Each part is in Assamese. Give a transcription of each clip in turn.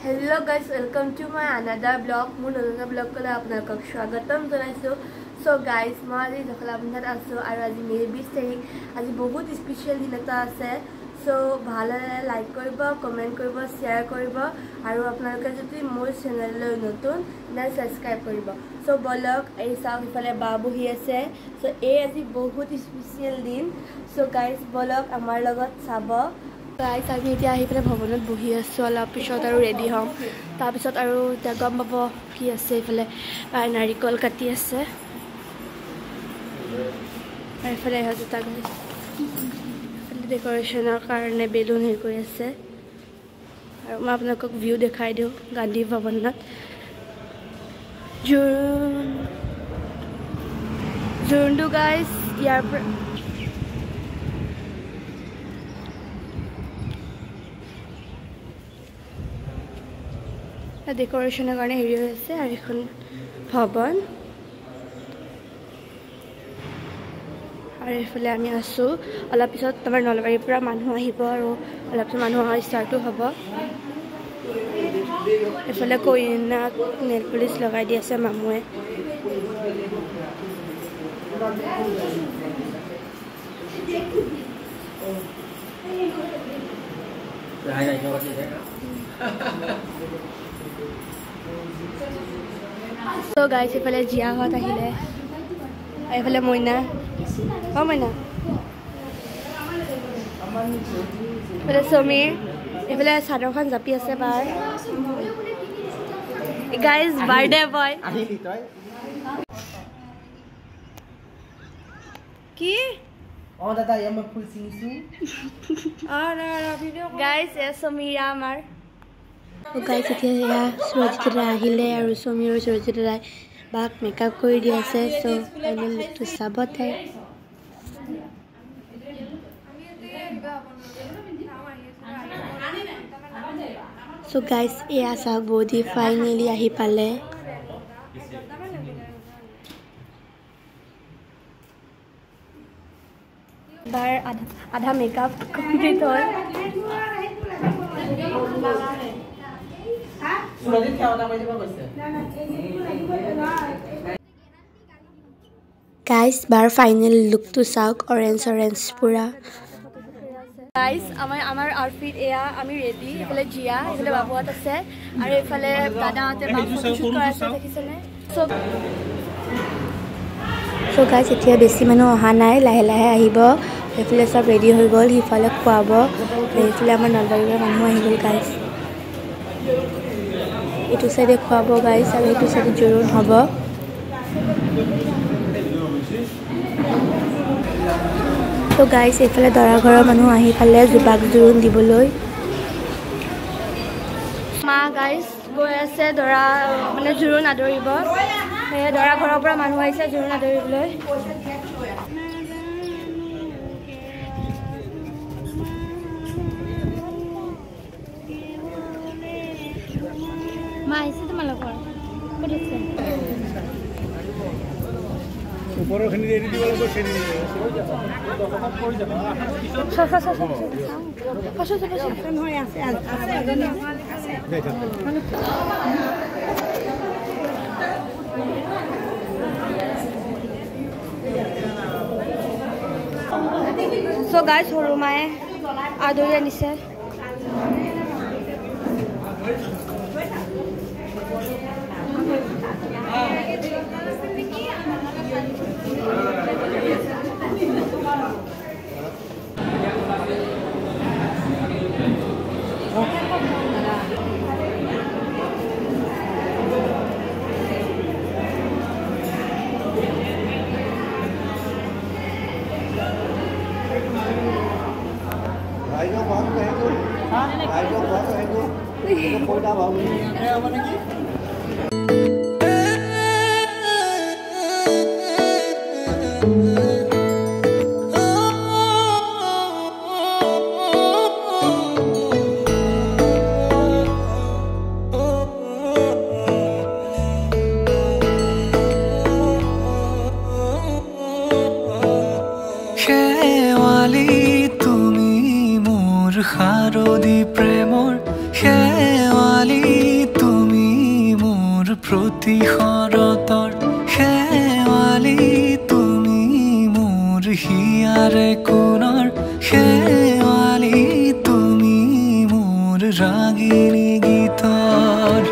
Hello guys, welcome to my another vlog. মোৰ নতুন vlog কলে আপোনালোকক স্বাগতম জনাইছো. So guys, মই আজি জখলাবন্ধাত আছো আৰু আজি মে 20 তাৰিখ. আজি বহুত স্পেশাল দিন এটা আছে. So ভালে লাইক কৰিব, কমেন্ট কৰিব, শেয়াৰ কৰিব আৰু আপোনালোকে যদি মোৰ চেনেললৈ নতুন না সাবস্ক্ৰাইব কৰিব. So বলক এই চাওক ইফালে বা বহি আছে. So এই আজি বহুত স্পেশাল দিন. So guys, বলক আমাৰ লগত চাব. Guys, আমি এতিয়া আহি পেলাই ভৱনত বহি আছো অলপ পিছত আৰু ৰেডি হ'ম তাৰপিছত আৰু এতিয়া গম পাব কি আছে ইফালে নাৰিকল কাটি আছে আৰু ইফালে দুটা গাড়ী ডেকৰেশ্যনৰ কাৰণে বেলুন হেৰি কৰি আছে আৰু মই আপোনালোকক ভিউ দেখাই দিওঁ গান্ধী ভৱনত জোৰোণটো গাইজ ইয়াৰ পৰা ডেকৰেশ্যনৰ কাৰণে হেৰি হৈ আছে আৰু এখন ভৱন আৰু এইফালে আমি আছোঁ অলপ পিছত আমাৰ নলবাৰীৰ পৰা মানুহ আহিব আৰু অলপ পিছত মানুহ অহা ষ্টাৰ্টো হ'ব এইফালে কইনাক নেল পলিচ লগাই দি আছে মামুৱে So guys, ifale Jia hot ahile. Ifale Moina. Oh Moina. Ifale Somir. Ifale Sador Khan japi ase bar. Guys, birthday boy. Ahili toy. Ki? Oh dada, yama full singsu. Guys, yes Somira amar. Oh guys, এতিয়া সুৰজিতা আহিলে আৰু সমীৰ আৰু সুৰজিতা বাক মেকআপ কৰি দি আছে সো ফাইনেল লুকটো চাব তাই সো গাইস এয়া চাওক বডি ফাইনেলি আহি পালে বাৰ আধা মেকআপ কমপ্লিট হ'ল Guys, bar final look to sauk orange pura. Guys, amar outfit eya ami ready. Ifale Jia, ifale babuat ase, aru ifale dada ate babu shoot kora ase dekhisene. So guys, etia besi manu aha nai lahe lahe ahibo. Ifale sob ready hoi gol, ifale khuabo. Ifale amar nalbarir manu ahigol guys. Itu side khuabo guys aru itu side jorun hobo so guys efale dara ghara manu ahi pale jubak jorun diboloi ma guys goi ase dara mane jorun adoribo he dara ghara pura manu aise jorun adoriboloi Ma ise তোমালোকৰ ক'ত আছে ওপৰখিনি এৰি দিব লাগিব চেৰি So guys, সৰু মায়ে আদৰি আনিছে তুমি মোৰ শাৰদী প্ৰেমৰ শেৱালি প্ৰতিশৰতৰ শেৱালি তুমি মোৰ হিয়াৰে কোণৰ শেৱালি তুমি মোৰ ৰাগিনী গীতৰ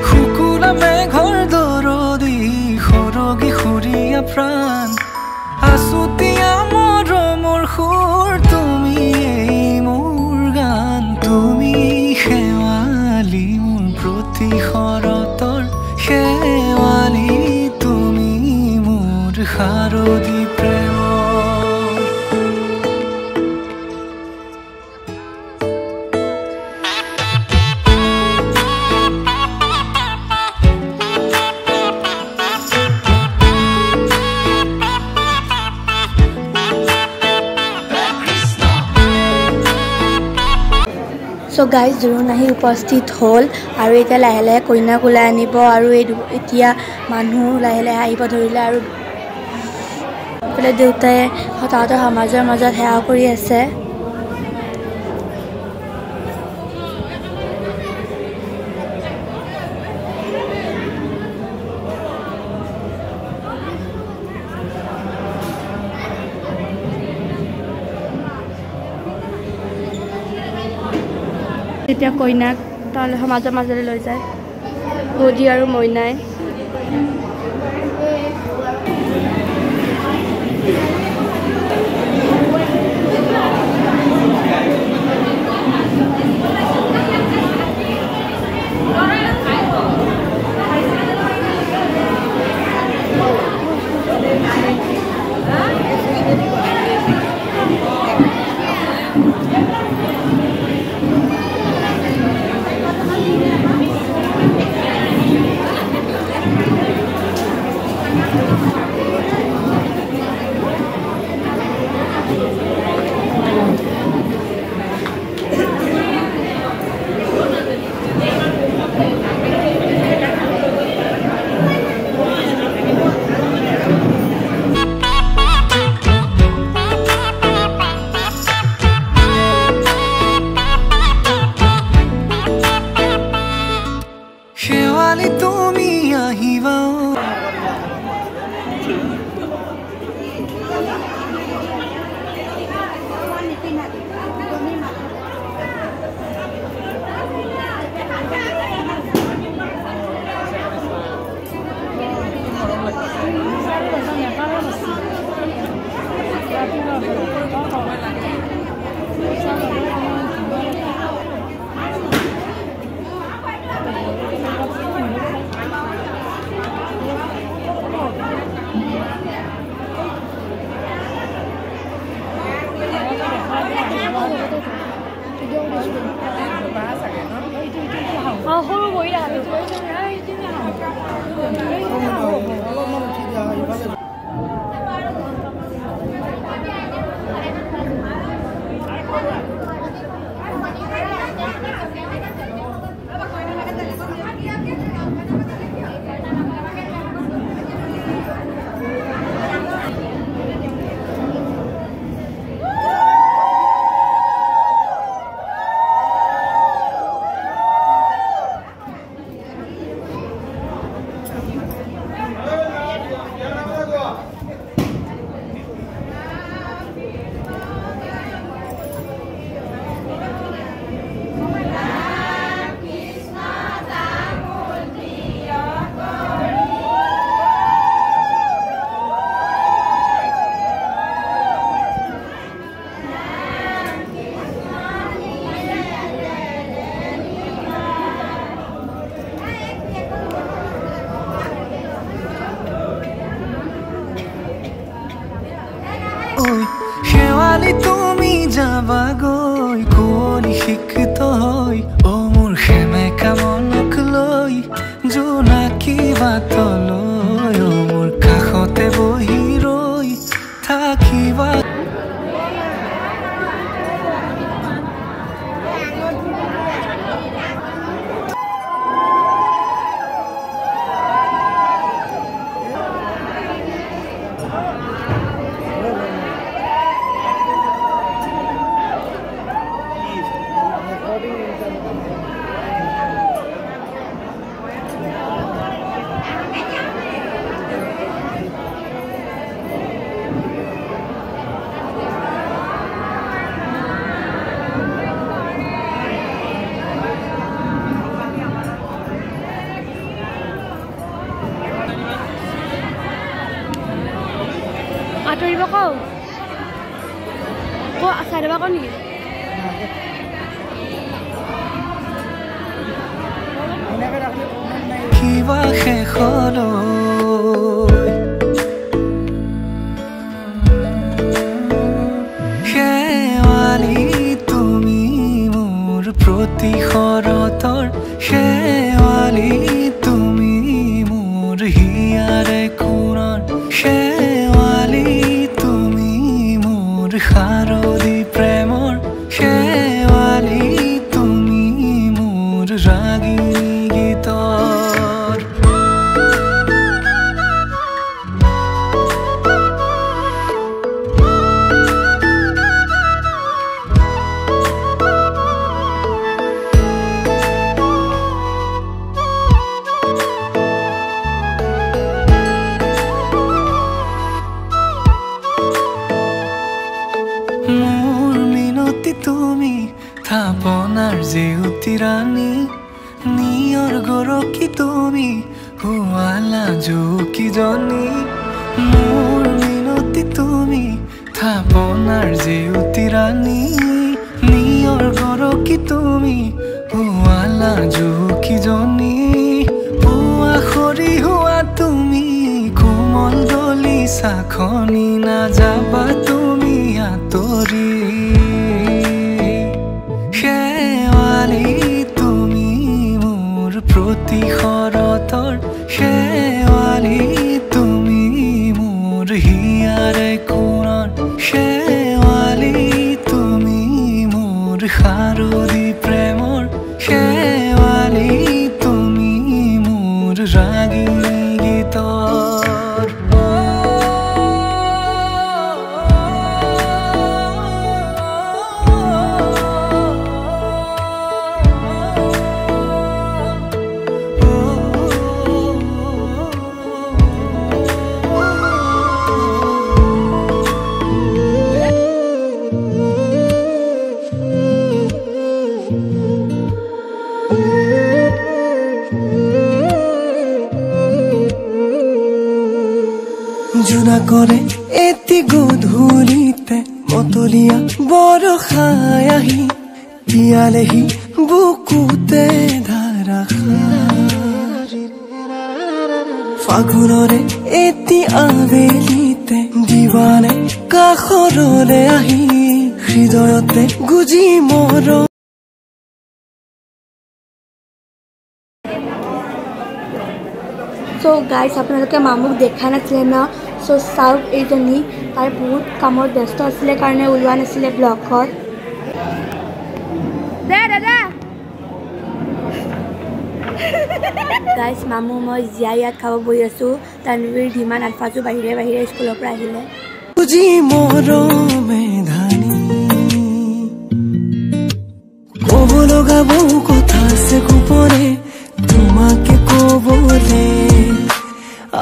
শুকুলা মেঘৰ দৰদি সৰগী সুৰীয়া প্ৰাণ আছুতীয়া মৰমৰ সুৰ তুমি মোৰ গান তুমি শেৱালি মোৰ প্ৰতিশৰতৰ শেৱালি তুমি মোৰ শাৰদী প্ৰেমৰ So guys, জোৰোণ আহি উপস্থিত হ'ল আৰু এতিয়া লাহে লাহে কইনাক ওলাই আনিব আৰু এতিয়া মানুহ লাহে লাহে আহিব ধৰিলে আৰু দেউতাই তাহাঁতৰ সমাজৰ মাজত সেৱা কৰি আছে। এতিয়া কইনাক তাহলে সমাজৰ মাজলৈ লৈ যায় বৌদি আৰু মইনাই। শেৱালি তুমি আহিবা সৰু বহি কিবা শেষলৈ শেৱালি তুমি মোৰ প্ৰতি শৰতৰ শেৱালি তুমি মোৰ হিয়াৰে কোণৰ শেৱালি তুমি মোৰ শাৰদী প্ৰেমৰ শেৱালি তুমি মোৰ ৰাগিনী গীতৰ মোৰ মিনতি তুমি থাপনাৰ জেউতি ৰাণী নিয়ৰ গৰকী তুমি শুৱালা জুকিজনী মোৰ মিনতি তুমি থাপনাৰ জেউতি ৰাণী নিয়ৰ গৰকী তুমি শুৱালা জুকিজনী পুৱা খৰি হোৱা তুমি কোমল দলি চাখনি নাযাবা তুমি আঁতৰি শেৱালি তুমি মোৰ প্ৰতি শৰতৰ শেৱালি তুমি মোৰ হিয়াৰে কোণৰ শেৱালি তুমি মোৰ শাৰদী প্ৰেমৰ শেৱালি তুমি মোৰ ৰাগিনী গীতৰ জোনা কৰে এটি গধূলিতে মতলীয়া বৰষাই আহি পিয়ালেহি বুকুতে ধাৰাসাৰ ফাগুনৰে এটি আবেলিতে দিৱানে কাষৰলে আহি হৃদয়তে গুজি মৰম সো গাইজ আপোনালোকে মামুক দেখা নাছিলে ন সো চাওক এইজনী তাই বহুত কামত ব্যস্ত আছিলে কাৰণে ওলোৱা নাছিলে ব্লগত দাদা গাইজ মামু মই জীয়া ইয়াত খাব বহি আছোঁ তানভীৰ ধীমান আলফাজো বাহিৰে বাহিৰে স্কুলৰ পৰা আহিলে বুজি মৰমে ধানি ক'ব লগা বহু কথা আছে গোপনে তোমাকে ক'বলে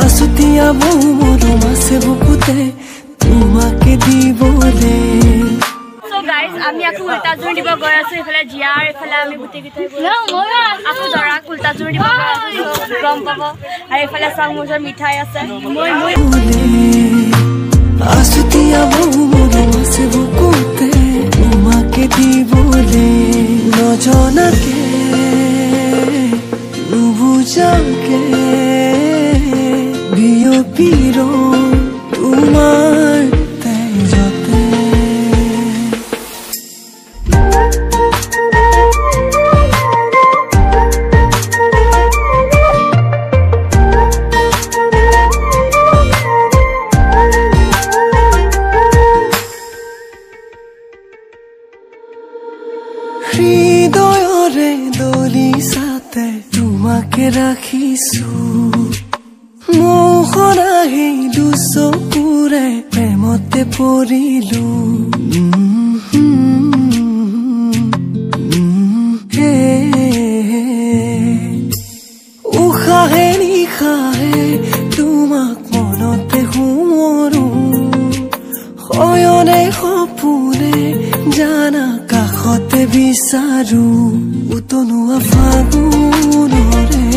আছুতীয়া বহু মৰম আছে বুকুতে তোমাকে দিবলে সো গাইজ আমি আকৌ উল্টাজোৰ দিব গৈ আছোঁ এইফালে জীয়া আৰু এইফালে আমি গোটেইকেইটাই আকৌ দৰাক উল্টাজোৰ দিব গৈ আছোঁ গম পাব আৰু এইফালে চাওক মোৰ ওচৰত মিঠাই আছে আছুতীয়া বহু মৰম আছে বুকুতে তোমাকে দিবলে নজনাকে নুবুজাকে বিয়পিৰ তোমাৰ তেজতে হৃদয়ৰে দলি সাথে তোমাকে ৰাখিছোঁ মোহন আহিলো চকুৰে প্ৰেমতে পৰিলোঁ উশাহে নিশাহে তোমাক মনতে সোঁৱৰো শয়নে সপোনে জানা কাষতে বিচাৰো উতনুৱা ফাগুনৰে